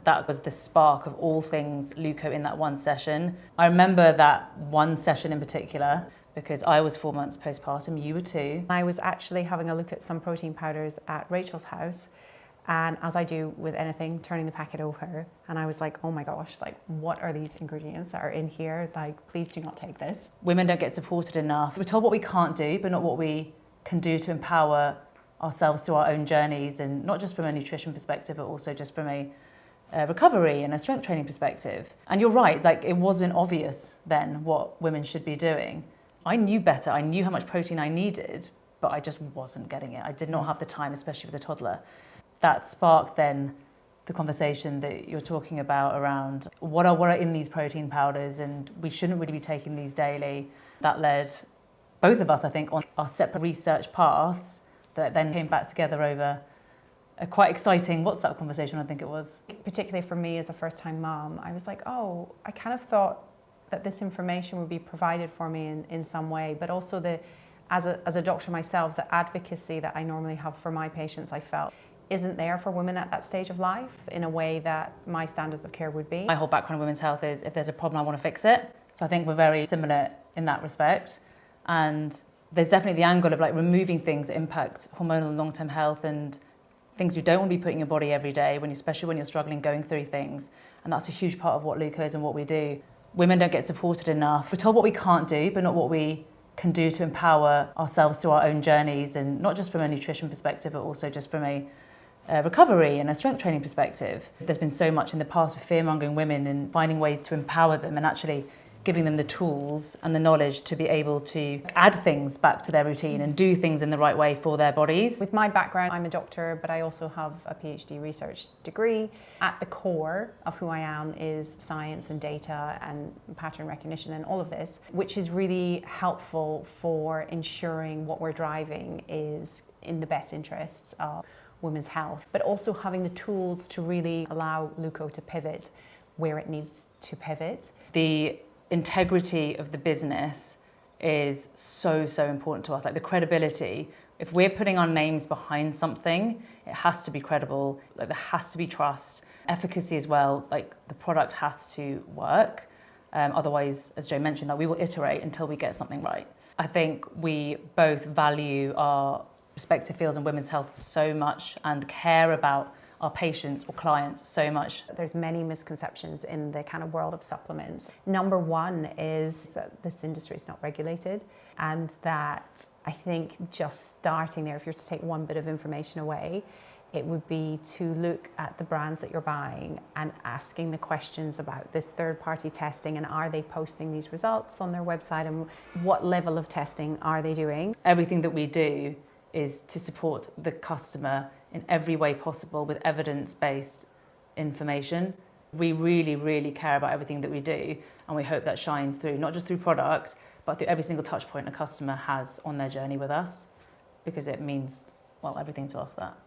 that was the spark of all things LØUCO in that one session. I remember that one session in particular because I was 4 months postpartum, you were too. I was actually having a look at some protein powders at Rachel's house, and as I do with anything, turning the packet over, and I was like, oh my gosh, like what are these ingredients that are in here? Like, please do not take this. Women don't get supported enough. We're told what we can't do, but not what we can do to empower ourselves through our own journeys, and not just from a nutrition perspective, but also just from a recovery and a strength training perspective. And you're right, like it wasn't obvious then what women should be doing. I knew better, I knew how much protein I needed, but I just wasn't getting it. I did not have the time, especially with a toddler. That sparked then the conversation that you're talking about around what are in these protein powders, and we shouldn't really be taking these daily. That led both of us, I think, on our separate research paths that then came back together over a quite exciting WhatsApp conversation, I think it was. Particularly for me as a first-time mom, I was like, oh, I kind of thought that this information would be provided for me in some way, but also as a doctor myself, the advocacy that I normally have for my patients, I felt, isn't there for women at that stage of life in a way that my standards of care would be. My whole background in women's health is if there's a problem, I want to fix it. So I think we're very similar in that respect. And there's definitely the angle of like removing things that impact hormonal and long-term health and things you don't want to be putting in your body every day, especially when you're struggling going through things. And that's a huge part of what LØUCO is and what we do. Women don't get supported enough. We're told what we can't do, but not what we can do to empower ourselves through our own journeys, and not just from a nutrition perspective, but also just from a recovery and a strength training perspective. There's been so much in the past with fear-mongering women and finding ways to empower them and actually giving them the tools and the knowledge to be able to add things back to their routine and do things in the right way for their bodies. With my background, I'm a doctor, but I also have a PhD research degree. At the core of who I am is science and data and pattern recognition and all of this, which is really helpful for ensuring what we're driving is in the best interests of women's health, but also having the tools to really allow LØUCO to pivot where it needs to pivot. The integrity of the business is so important to us, like the credibility. If we're putting our names behind something, it has to be credible, like there has to be trust, efficacy as well, like the product has to work. Otherwise, as Jo mentioned, like we will iterate until we get something right. I think we both value our respective fields in women's health so much and care about our patients or clients so much. There's many misconceptions in the kind of world of supplements. Number one is that this industry is not regulated, and that I think just starting there, if you're to take one bit of information away, it would be to look at the brands that you're buying and asking the questions about this third-party testing, and are they posting these results on their website, and what level of testing are they doing? Everything that we do is to support the customer in every way possible with evidence-based information. We really care about everything that we do, and we hope that shines through, not just through product, but through every single touch point a customer has on their journey with us, because it means, well, everything to us, that.